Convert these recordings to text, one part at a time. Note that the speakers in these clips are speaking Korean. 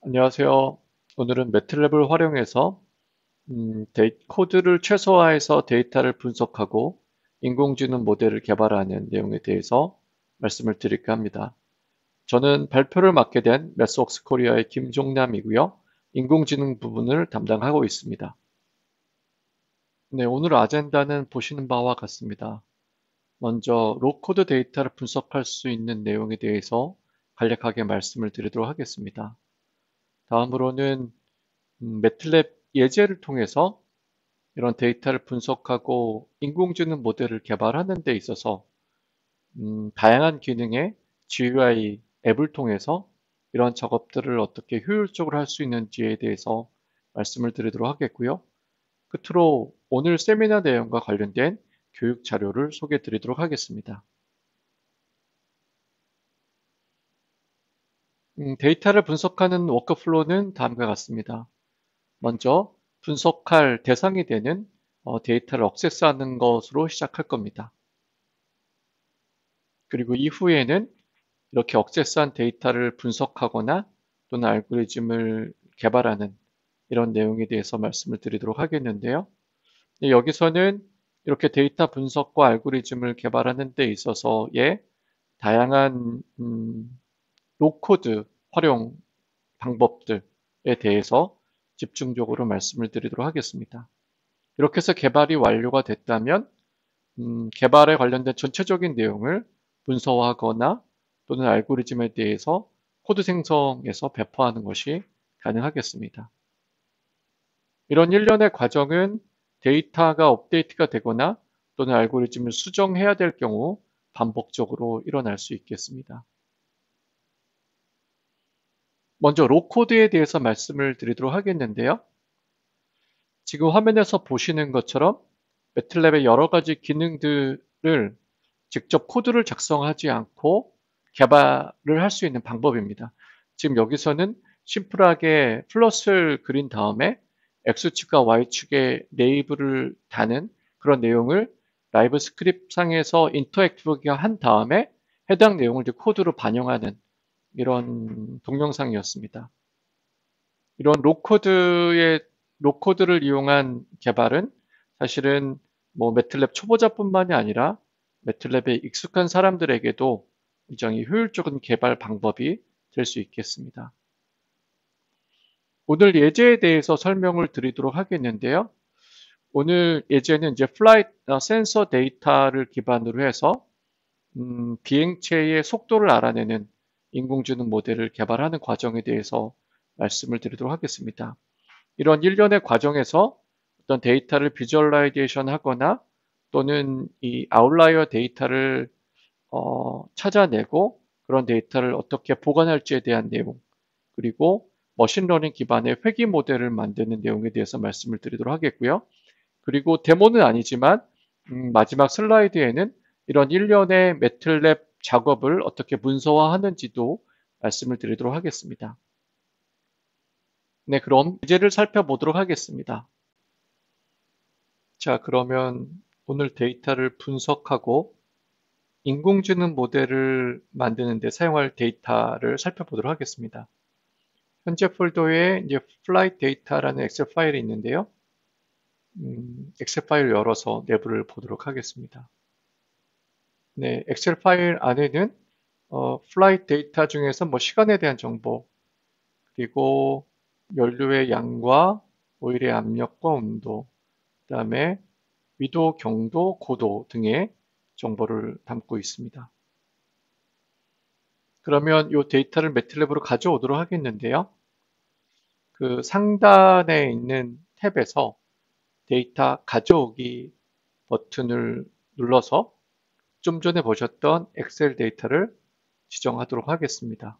안녕하세요. 오늘은 매트랩을 활용해서 코드를 최소화해서 데이터를 분석하고 인공지능 모델을 개발하는 내용에 대해서 말씀을 드릴까 합니다. 저는 발표를 맡게 된 매스웍스 코리아의 김종남이고요. 인공지능 부분을 담당하고 있습니다. 네, 오늘 아젠다는 보시는 바와 같습니다. 먼저 로코드 데이터를 분석할 수 있는 내용에 대해서 간략하게 말씀을 드리도록 하겠습니다. 다음으로는 매틀랩 예제를 통해서 이런 데이터를 분석하고 인공지능 모델을 개발하는 데 있어서 다양한 기능의 GUI 앱을 통해서 이런 작업들을 어떻게 효율적으로 할 수 있는지에 대해서 말씀을 드리도록 하겠고요. 끝으로 오늘 세미나 내용과 관련된 교육 자료를 소개해 드리도록 하겠습니다. 데이터를 분석하는 워크플로우는 다음과 같습니다. 먼저 분석할 대상이 되는 데이터를 액세스하는 것으로 시작할 겁니다. 그리고 이후에는 이렇게 액세스한 데이터를 분석하거나 또는 알고리즘을 개발하는 이런 내용에 대해서 말씀을 드리도록 하겠는데요. 여기서는 이렇게 데이터 분석과 알고리즘을 개발하는 데 있어서의 다양한 로코드 활용 방법들에 대해서 집중적으로 말씀을 드리도록 하겠습니다. 이렇게 해서 개발이 완료가 됐다면 개발에 관련된 전체적인 내용을 문서화하거나 또는 알고리즘에 대해서 코드 생성해서 배포하는 것이 가능하겠습니다. 이런 일련의 과정은 데이터가 업데이트가 되거나 또는 알고리즘을 수정해야 될 경우 반복적으로 일어날 수 있겠습니다. 먼저 로코드에 대해서 말씀을 드리도록 하겠는데요. 지금 화면에서 보시는 것처럼 매틀랩의 여러 가지 기능들을 직접 코드를 작성하지 않고 개발을 할 수 있는 방법입니다. 지금 여기서는 심플하게 플러스를 그린 다음에 X축과 Y축에 레이블을 다는 그런 내용을 라이브 스크립트 상에서 인터랙티브하게 한 다음에 해당 내용을 이제 코드로 반영하는 이런 동영상이었습니다. 이런 로코드를 이용한 개발은 사실은 뭐 매틀랩 초보자뿐만이 아니라 매틀랩에 익숙한 사람들에게도 굉장히 효율적인 개발 방법이 될 수 있겠습니다. 오늘 예제에 대해서 설명을 드리도록 하겠는데요. 오늘 예제는 이제 플라이트 센서 데이터를 기반으로 해서 비행체의 속도를 알아내는 인공지능 모델을 개발하는 과정에 대해서 말씀을 드리도록 하겠습니다. 이런 일련의 과정에서 어떤 데이터를 비주얼라이제이션 하거나 또는 이 아웃라이어 데이터를 찾아내고 그런 데이터를 어떻게 보관할지에 대한 내용, 그리고 머신러닝 기반의 회귀 모델을 만드는 내용에 대해서 말씀을 드리도록 하겠고요. 그리고 데모는 아니지만 마지막 슬라이드에는 이런 일련의 매틀랩 작업을 어떻게 문서화하는지도 말씀을 드리도록 하겠습니다. 네, 그럼 예제를 살펴보도록 하겠습니다. 자, 그러면 오늘 데이터를 분석하고 인공지능 모델을 만드는 데 사용할 데이터를 살펴보도록 하겠습니다. 현재 폴더에 이제 flight data라는 엑셀 파일이 있는데요. 엑셀 파일을 열어서 내부를 보도록 하겠습니다. 네, 엑셀 파일 안에는 flight data 중에서 뭐 시간에 대한 정보, 그리고 연료의 양과 오일의 압력과 온도, 그 다음에 위도, 경도, 고도 등의 정보를 담고 있습니다. 그러면 이 데이터를 매틀랩으로 가져오도록 하겠는데요. 그 상단에 있는 탭에서 데이터 가져오기 버튼을 눌러서 좀 전에 보셨던 엑셀 데이터를 지정하도록 하겠습니다.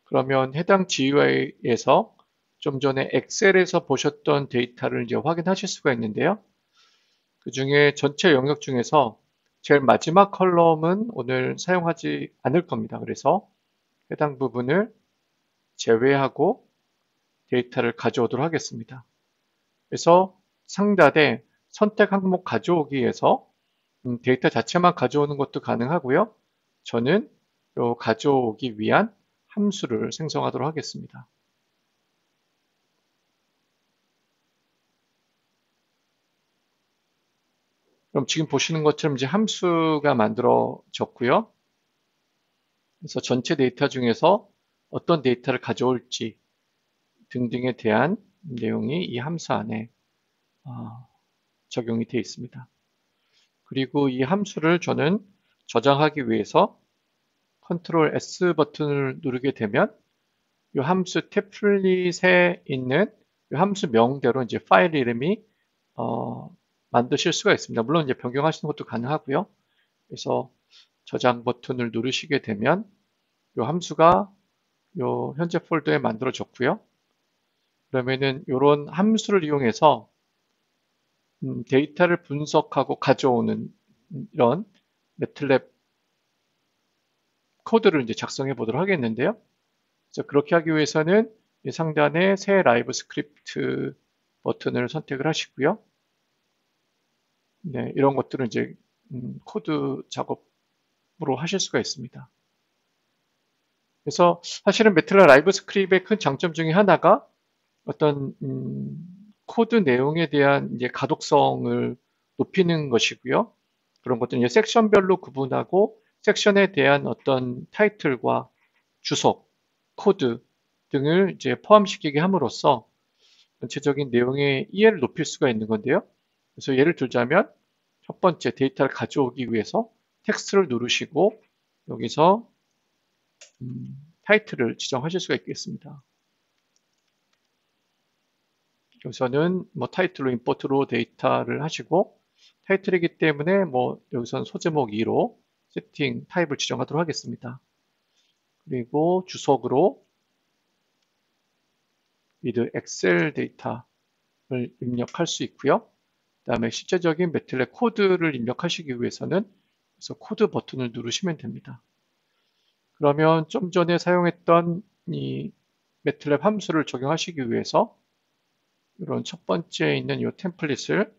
그러면 해당 GUI에서 좀 전에 엑셀에서 보셨던 데이터를 이제 확인하실 수가 있는데요. 그 중에 전체 영역 중에서 제일 마지막 컬럼은 오늘 사용하지 않을 겁니다. 그래서 해당 부분을 제외하고 데이터를 가져오도록 하겠습니다. 그래서 상단에 선택 항목 가져오기에서 데이터 자체만 가져오는 것도 가능하고요. 저는 요 가져오기 위한 함수를 생성하도록 하겠습니다. 그럼 지금 보시는 것처럼 이제 함수가 만들어졌고요. 그래서 전체 데이터 중에서 어떤 데이터를 가져올지 등등에 대한 내용이 이 함수 안에 적용이 되어 있습니다. 그리고 이 함수를 저는 저장하기 위해서 Ctrl S 버튼을 누르게 되면 이 함수 템플릿에 있는 이 함수 명대로 이제 파일 이름이 만드실 수가 있습니다. 물론 이제 변경하시는 것도 가능하고요. 그래서 저장 버튼을 누르시게 되면 이 함수가 이 현재 폴더에 만들어졌고요. 그러면은 이런 함수를 이용해서 데이터를 분석하고 가져오는 이런 매틀랩 코드를 이제 작성해 보도록 하겠는데요. 그래서 그렇게 하기 위해서는 이 상단에 새 라이브 스크립트 버튼을 선택을 하시고요. 네, 이런 것들은 이제 코드 작업으로 하실 수가 있습니다. 그래서 사실은 매틀랩 라이브 스크립트의 큰 장점 중에 하나가 어떤 코드 내용에 대한 이제 가독성을 높이는 것이고요. 그런 것들은 이제 섹션별로 구분하고 섹션에 대한 어떤 타이틀과 주석, 코드 등을 이제 포함시키게 함으로써 전체적인 내용의 이해를 높일 수가 있는 건데요. 그래서 예를 들자면 첫 번째 데이터를 가져오기 위해서 텍스트를 누르시고 여기서 타이틀을 지정하실 수가 있겠습니다. 여기서는 뭐 타이틀로 임포트로 데이터를 하시고 타이틀이기 때문에 뭐 여기서는 소제목 2로 세팅 타입을 지정하도록 하겠습니다. 그리고 주석으로 with 엑셀 데이터를 입력할 수 있고요. 그 다음에 실제적인 매틀랩 코드를 입력하시기 위해서는 그래서 코드 버튼을 누르시면 됩니다. 그러면 좀 전에 사용했던 이 매틀랩 함수를 적용하시기 위해서 이런 첫 번째에 있는 이 템플릿을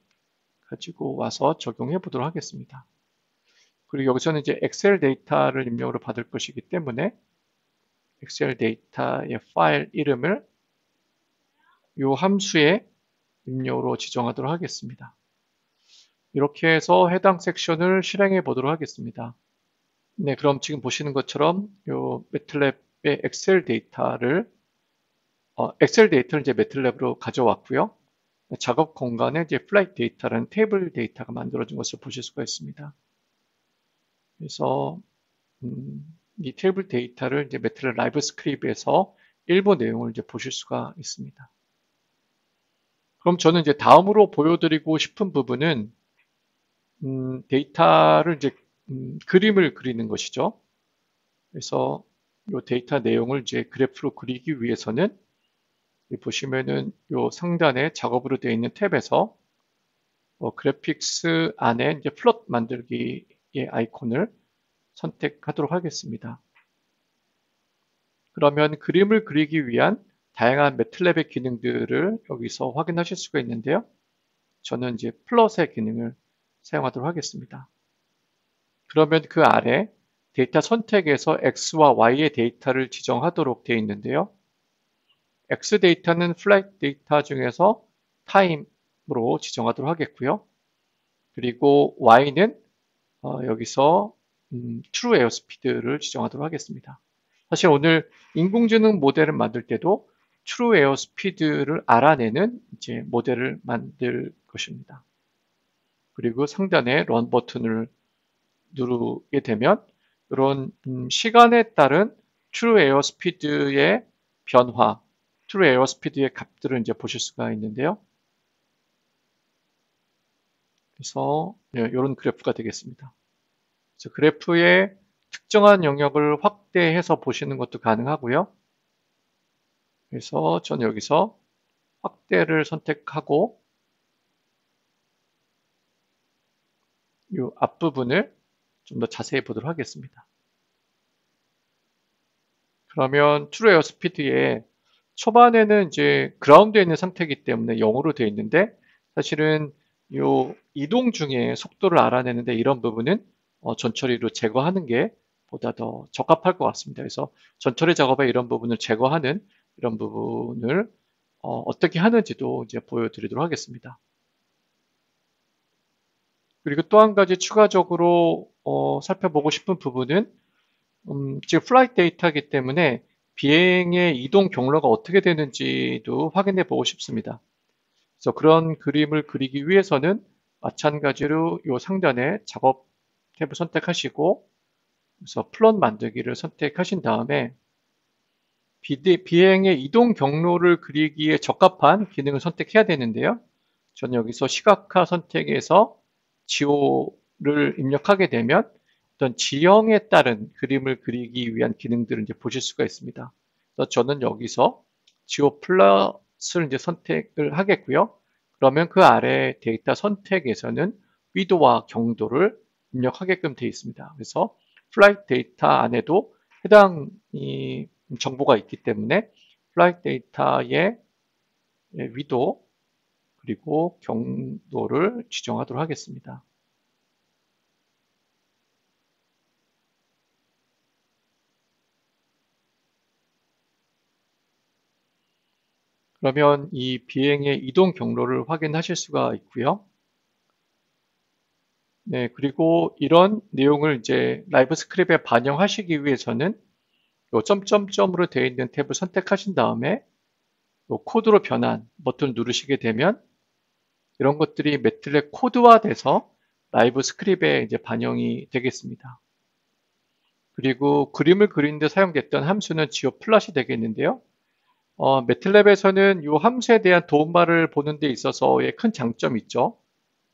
가지고 와서 적용해 보도록 하겠습니다. 그리고 여기서는 이제 엑셀 데이터를 입력으로 받을 것이기 때문에 엑셀 데이터의 파일 이름을 이 함수의 입력으로 지정하도록 하겠습니다. 이렇게 해서 해당 섹션을 실행해 보도록 하겠습니다. 네, 그럼 지금 보시는 것처럼 이 매틀랩의 엑셀 데이터를 이제 매틀랩으로 가져왔고요. 작업 공간에 이제 플라이트 데이터라는 테이블 데이터가 만들어진 것을 보실 수가 있습니다. 그래서 이 테이블 데이터를 이제 매틀랩 라이브 스크립트에서 일부 내용을 이제 보실 수가 있습니다. 그럼 저는 이제 다음으로 보여드리고 싶은 부분은 데이터를 이제 그림을 그리는 것이죠. 그래서 이 데이터 내용을 이제 그래프로 그리기 위해서는 여기 보시면은 이 상단에 작업으로 되어 있는 탭에서 그래픽스 안에 이제 플롯 만들기의 아이콘을 선택하도록 하겠습니다. 그러면 그림을 그리기 위한 다양한 매틀랩의 기능들을 여기서 확인하실 수가 있는데요. 저는 이제 플롯의 기능을 사용하도록 하겠습니다. 그러면 그 아래 데이터 선택에서 X와 Y의 데이터를 지정하도록 되어 있는데요. X 데이터는 플라이트 데이터 중에서 타임으로 지정하도록 하겠고요. 그리고 Y는 여기서 True Airspeed를 지정하도록 하겠습니다. 사실 오늘 인공지능 모델을 만들 때도 True Airspeed를 알아내는 이제 모델을 만들 것입니다. 그리고 상단에 Run 버튼을 누르게 되면 이런 시간에 따른 True Airspeed의 변화, True Airspeed의 값들을 이제 보실 수가 있는데요. 그래서 이런 그래프가 되겠습니다. 그래서 그래프의 특정한 영역을 확대해서 보시는 것도 가능하고요. 그래서 저는 여기서 확대를 선택하고 이 앞부분을 좀 더 자세히 보도록 하겠습니다. 그러면 True Airspeed의 초반에는 이제 그라운드에 있는 상태이기 때문에 0으로 되어 있는데 사실은 이 이동 중에 속도를 알아내는데 이런 부분은 전처리로 제거하는 게 보다 더 적합할 것 같습니다. 그래서 전처리 작업에 이런 부분을 제거하는 이런 부분을 어떻게 하는지도 이제 보여드리도록 하겠습니다. 그리고 또 한 가지 추가적으로 살펴보고 싶은 부분은 지금 플라이트 데이터이기 때문에 비행의 이동 경로가 어떻게 되는지도 확인해 보고 싶습니다. 그래서 그런 그림을 그리기 위해서는 마찬가지로 이 상단에 작업 탭을 선택하시고 그래서 플롯 만들기를 선택하신 다음에 비행의 이동 경로를 그리기에 적합한 기능을 선택해야 되는데요. 저는 여기서 시각화 선택에서 지오를 입력하게 되면 어떤 지형에 따른 그림을 그리기 위한 기능들을 이제 보실 수가 있습니다. 그래서 저는 여기서 지오 플러스를 이제 선택을 하겠고요. 그러면 그 아래 데이터 선택에서는 위도와 경도를 입력하게끔 되어 있습니다. 그래서 플라이트 데이터 안에도 해당 정보가 있기 때문에 플라이트 데이터의 위도 그리고 경도를 지정하도록 하겠습니다. 그러면 이 비행의 이동 경로를 확인하실 수가 있고요. 네, 그리고 이런 내용을 이제 라이브 스크립트에 반영하시기 위해서는 요 점점점으로 되어 있는 탭을 선택하신 다음에 요 코드로 변환 버튼을 누르시게 되면 이런 것들이 매틀랩 코드화돼서 라이브 스크립트에 이제 반영이 되겠습니다. 그리고 그림을 그리는데 사용됐던 함수는 지오 플롯이 되겠는데요. 매틀랩에서는 이 함수에 대한 도움말을 보는 데 있어서의 큰 장점이 있죠.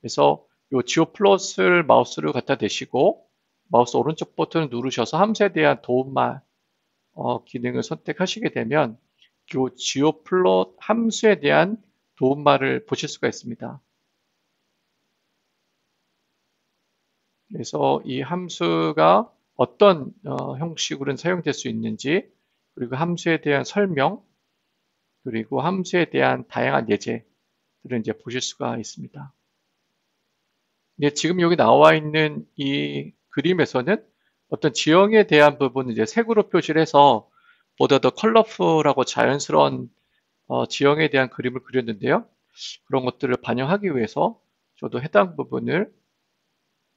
그래서 이 지오 플롯을 마우스를 갖다 대시고 마우스 오른쪽 버튼을 누르셔서 함수에 대한 도움말 기능을 선택하시게 되면 이 지오 플롯 함수에 대한 도움말을 보실 수가 있습니다. 그래서 이 함수가 어떤 형식으로 사용될 수 있는지 그리고 함수에 대한 설명 그리고 함수에 대한 다양한 예제들을 이제 보실 수가 있습니다. 네, 지금 여기 나와 있는 이 그림에서는 어떤 지형에 대한 부분을 이제 색으로 표시를 해서 보다 더 컬러풀하고 자연스러운 지형에 대한 그림을 그렸는데요. 그런 것들을 반영하기 위해서 저도 해당 부분을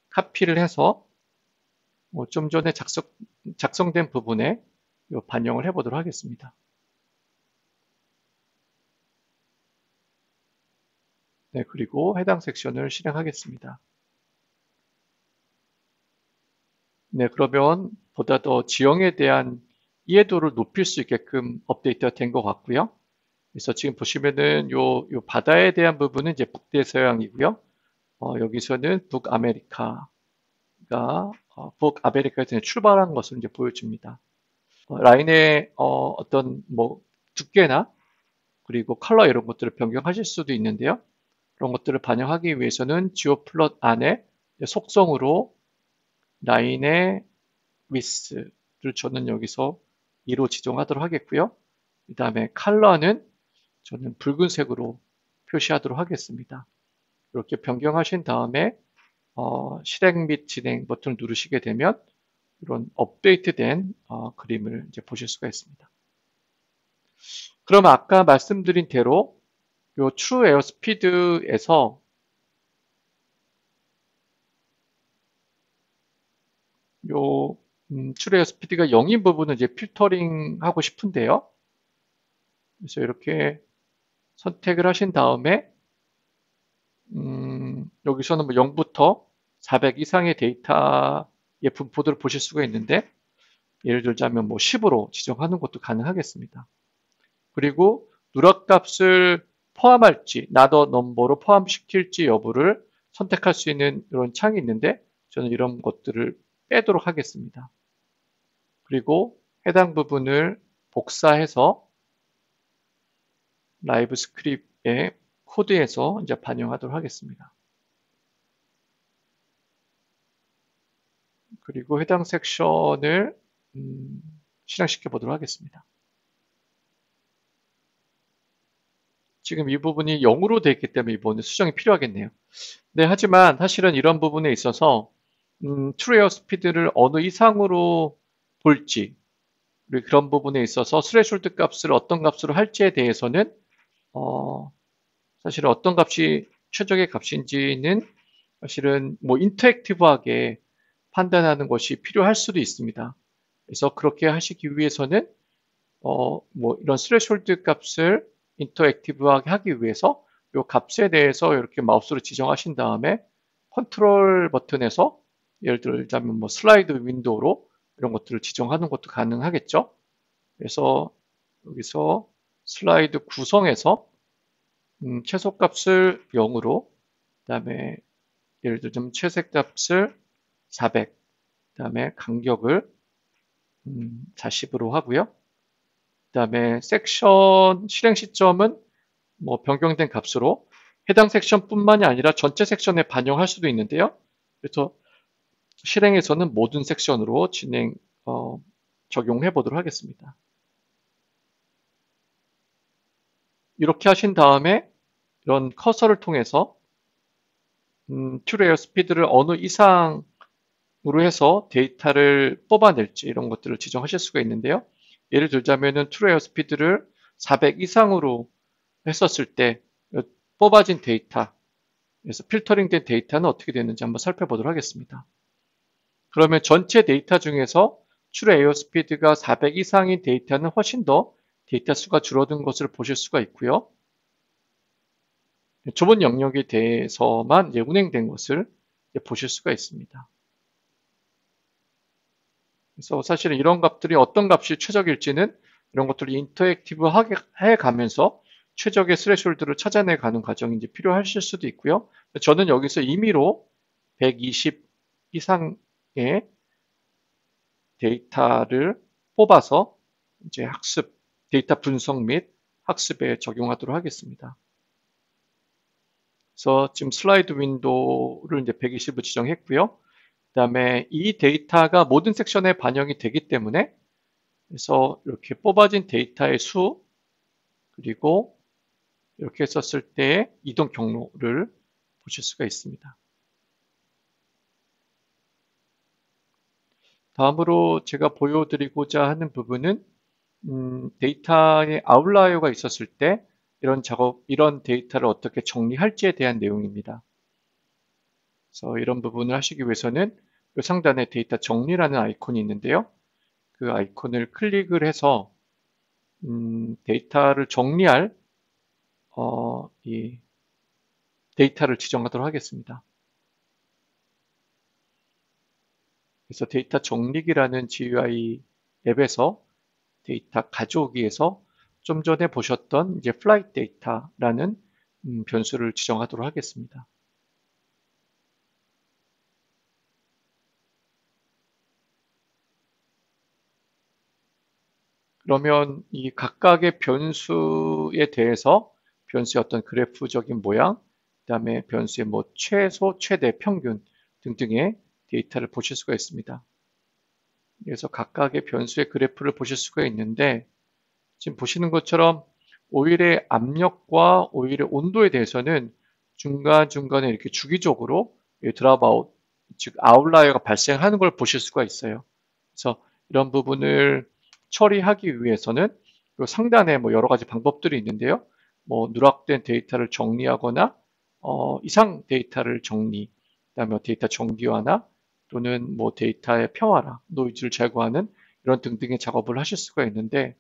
카피를 해서 좀 전에 작성된 부분에 반영을 해보도록 하겠습니다. 네, 그리고 해당 섹션을 실행하겠습니다. 네, 그러면 보다 더 지형에 대한 이해도를 높일 수 있게끔 업데이트가 된 것 같고요. 그래서 지금 보시면은 요 바다에 대한 부분은 이제 북대서양이고요. 여기서는 북아메리카가 북아메리카에서 출발한 것을 이제 보여줍니다. 라인의 어떤 뭐 두께나 그리고 컬러 이런 것들을 변경하실 수도 있는데요. 그런 것들을 반영하기 위해서는 지오 플롯 안에 속성으로 라인의 위스를 저는 여기서 2로 지정하도록 하겠고요. 그 다음에 컬러는 저는 붉은색으로 표시하도록 하겠습니다. 이렇게 변경하신 다음에 실행 및 진행 버튼을 누르시게 되면 이런 업데이트된 그림을 이제 보실 수가 있습니다. 그럼 아까 말씀드린 대로 요 트루 에어 스피드에서 요 트루 에어 스피드가 0인 부분은 이제 필터링 하고 싶은데요. 그래서 이렇게 선택을 하신 다음에 여기서는 뭐 0부터 400 이상의 데이터의 분포들을 보실 수가 있는데 예를 들자면 뭐 10으로 지정하는 것도 가능하겠습니다. 그리고 누락값을 포함할지 나더 넘버로 포함시킬지 여부를 선택할 수 있는 이런 창이 있는데 저는 이런 것들을 빼도록 하겠습니다. 그리고 해당 부분을 복사해서 라이브 스크립트의 코드에서 이제 반영하도록 하겠습니다. 그리고 해당 섹션을 실행시켜 보도록 하겠습니다. 지금 이 부분이 0으로 되어 있기 때문에 이번에 수정이 필요하겠네요. 네, 하지만 사실은 이런 부분에 있어서 트루 에어 스피드를 어느 이상으로 볼지, 그리고 그런 부분에 있어서 스레숄드 값을 어떤 값으로 할지에 대해서는 어, 사실은 어떤 값이 최적의 값인지는 사실은 뭐 인터랙티브하게 판단하는 것이 필요할 수도 있습니다. 그래서 그렇게 하시기 위해서는 뭐 이런 스레숄드 값을 인터액티브하게 하기 위해서 이 값에 대해서 이렇게 마우스로 지정하신 다음에 컨트롤 버튼에서 예를 들자면 뭐 슬라이드 윈도우로 이런 것들을 지정하는 것도 가능하겠죠. 그래서 여기서 슬라이드 구성에서 최소값을 0으로, 그다음에 예를 들자면 최소값을 400, 그다음에 간격을 40으로 하고요. 그다음에 섹션 실행 시점은 뭐 변경된 값으로 해당 섹션뿐만이 아니라 전체 섹션에 반영할 수도 있는데요. 그래서 실행에서는 모든 섹션으로 적용해 보도록 하겠습니다. 이렇게 하신 다음에 이런 커서를 통해서 튜레어 스피드를 어느 이상으로 해서 데이터를 뽑아낼지 이런 것들을 지정하실 수가 있는데요. 예를 들자면은 튜레어 스피드를 400 이상으로 했었을 때 뽑아진 데이터, 그래서 필터링된 데이터는 어떻게 되는지 한번 살펴보도록 하겠습니다. 그러면 전체 데이터 중에서 true 에어스피드가 400 이상인 데이터는 훨씬 더 데이터 수가 줄어든 것을 보실 수가 있고요. 좁은 영역에 대해서만 운행된 것을 보실 수가 있습니다. 그래서 사실은 이런 값들이 어떤 값이 최적일지는 이런 것들을 인터액티브하게 해가면서 최적의 스레숄드를 찾아내가는 과정이 이제 필요하실 수도 있고요. 저는 여기서 임의로 120 이상의 데이터를 뽑아서 이제 학습, 데이터 분석 및 학습에 적용하도록 하겠습니다. 그래서 지금 슬라이드 윈도우를 이제 120을 지정했고요. 그 다음에 이 데이터가 모든 섹션에 반영이 되기 때문에 그래서 이렇게 뽑아진 데이터의 수 그리고 이렇게 했었을 때 이동 경로를 보실 수가 있습니다. 다음으로 제가 보여드리고자 하는 부분은 데이터에 아웃라이어가 있었을 때 이런 데이터를 어떻게 정리할지에 대한 내용입니다. 그래서 이런 부분을 하시기 위해서는 이 상단에 데이터 정리라는 아이콘이 있는데요. 그 아이콘을 클릭을 해서 데이터를 정리할 이 데이터를 지정하도록 하겠습니다. 그래서 데이터 정리기라는 GUI 앱에서 데이터 가져오기에서 좀 전에 보셨던 이제 flight data라는 변수를 지정하도록 하겠습니다. 그러면 이 각각의 변수에 대해서 변수의 어떤 그래프적인 모양, 그다음에 변수의 뭐 최소, 최대, 평균 등등의 데이터를 보실 수가 있습니다. 그래서 각각의 변수의 그래프를 보실 수가 있는데 지금 보시는 것처럼 오일의 압력과 오일의 온도에 대해서는 중간중간에 이렇게 주기적으로 드랍아웃, 즉 아웃라이어가 발생하는 걸 보실 수가 있어요. 그래서 이런 부분을 처리하기 위해서는 상단에 뭐 여러 가지 방법들이 있는데요. 뭐 누락된 데이터를 정리하거나 이상 데이터를 정리, 그다음에 데이터 정비화나 또는 뭐 데이터의 평화라, 노이즈를 제거하는 이런 등등의 작업을 하실 수가 있는데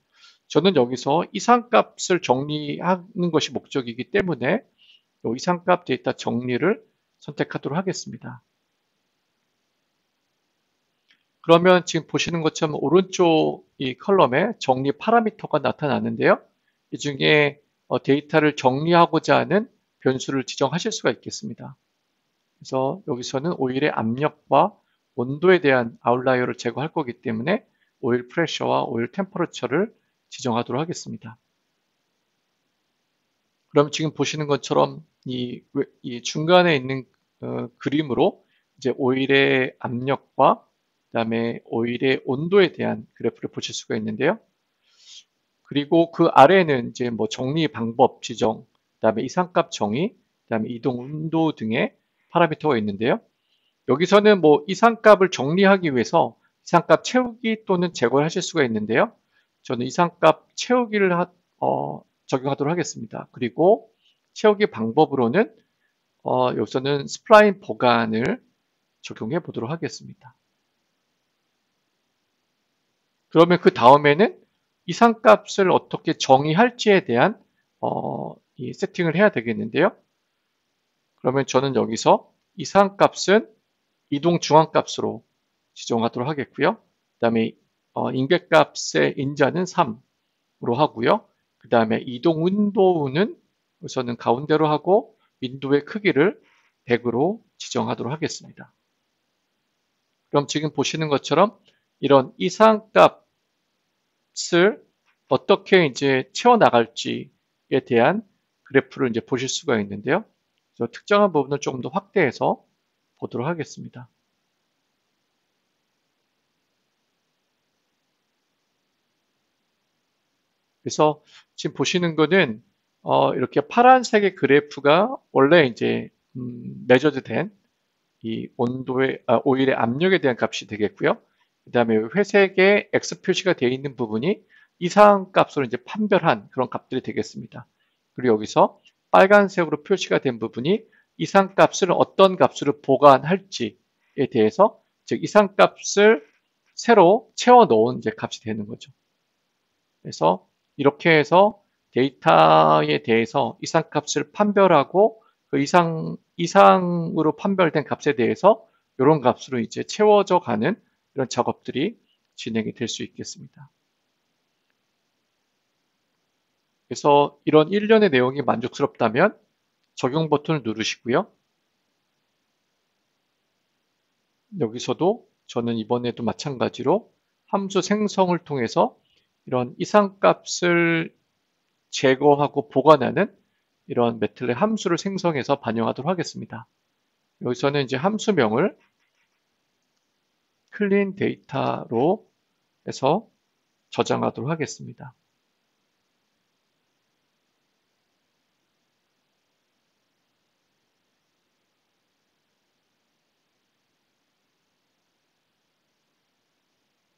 저는 여기서 이상값을 정리하는 것이 목적이기 때문에 이상값 데이터 정리를 선택하도록 하겠습니다. 그러면 지금 보시는 것처럼 오른쪽 이 컬럼에 정리 파라미터가 나타나는데요. 이 중에 데이터를 정리하고자 하는 변수를 지정하실 수가 있겠습니다. 그래서 여기서는 오일의 압력과 온도에 대한 아웃라이어를 제거할 거기 때문에 오일 프레셔와 오일 템퍼러처를 지정하도록 하겠습니다. 그럼 지금 보시는 것처럼 이 중간에 있는 그림으로 이제 오일의 압력과 그다음에 오일의 온도에 대한 그래프를 보실 수가 있는데요. 그리고 그 아래에는 이제 뭐 정리 방법 지정, 그다음에 이상값 정의, 그다음에 이동 온도 등의 파라미터가 있는데요. 여기서는 뭐 이상값을 정리하기 위해서 이상값 채우기 또는 제거를 하실 수가 있는데요. 저는 이상값 채우기를 적용하도록 하겠습니다. 그리고 채우기 방법으로는 여기서는 스플라인 보관을 적용해 보도록 하겠습니다. 그러면 그 다음에는 이상값을 어떻게 정의할지에 대한 이 세팅을 해야 되겠는데요. 그러면 저는 여기서 이상값은 이동 중앙값으로 지정하도록 하겠고요. 그 다음에 인계값의 인자는 3으로 하고요. 그 다음에 이동 윈도우는 우선은 가운데로 하고 윈도우의 크기를 100으로 지정하도록 하겠습니다. 그럼 지금 보시는 것처럼 이런 이상값을 어떻게 이제 채워 나갈지에 대한 그래프를 이제 보실 수가 있는데요. 그래서 특정한 부분을 조금 더 확대해서 보도록 하겠습니다. 그래서 지금 보시는 거는 이렇게 파란색의 그래프가 원래 이제 매저드 된 이 오일의 압력에 대한 값이 되겠고요. 그 다음에 회색의 X 표시가 되어 있는 부분이 이상값으로 이제 판별한 그런 값들이 되겠습니다. 그리고 여기서 빨간색으로 표시가 된 부분이 이상값을 어떤 값으로 보관할지에 대해서 즉 이상값을 새로 채워 넣은 이제 값이 되는 거죠. 그래서 이렇게 해서 데이터에 대해서 이상값을 판별하고 그 이상으로 판별된 값에 대해서 이런 값으로 이제 채워져 가는 이런 작업들이 진행이 될 수 있겠습니다. 그래서 이런 일련의 내용이 만족스럽다면 적용 버튼을 누르시고요. 여기서도 저는 이번에도 마찬가지로 함수 생성을 통해서 이런 이상값을 제거하고 보관하는 이런 매틀렛 함수를 생성해서 반영하도록 하겠습니다. 여기서는 이제 함수명을 클린 데이터로 해서 저장하도록 하겠습니다.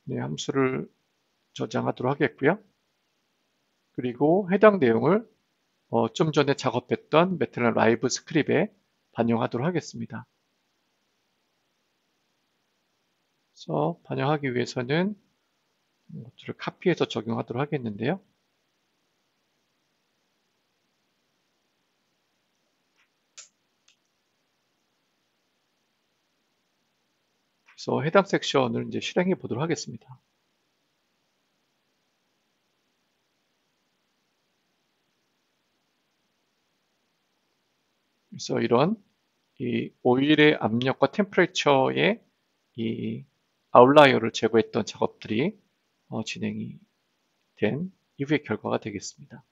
네, 함수를 저장하도록 하겠고요. 그리고 해당 내용을 좀 전에 작업했던 매틀렛 라이브 스크립트에 반영하도록 하겠습니다. 그래서 반영하기 위해서는 이것들을 카피해서 적용하도록 하겠는데요. 그래서 해당 섹션을 이제 실행해 보도록 하겠습니다. 그래서 이런 이 오일의 압력과 템퍼레처의 이 아웃라이어를 제거했던 작업들이 진행이 된 이후의 결과가 되겠습니다.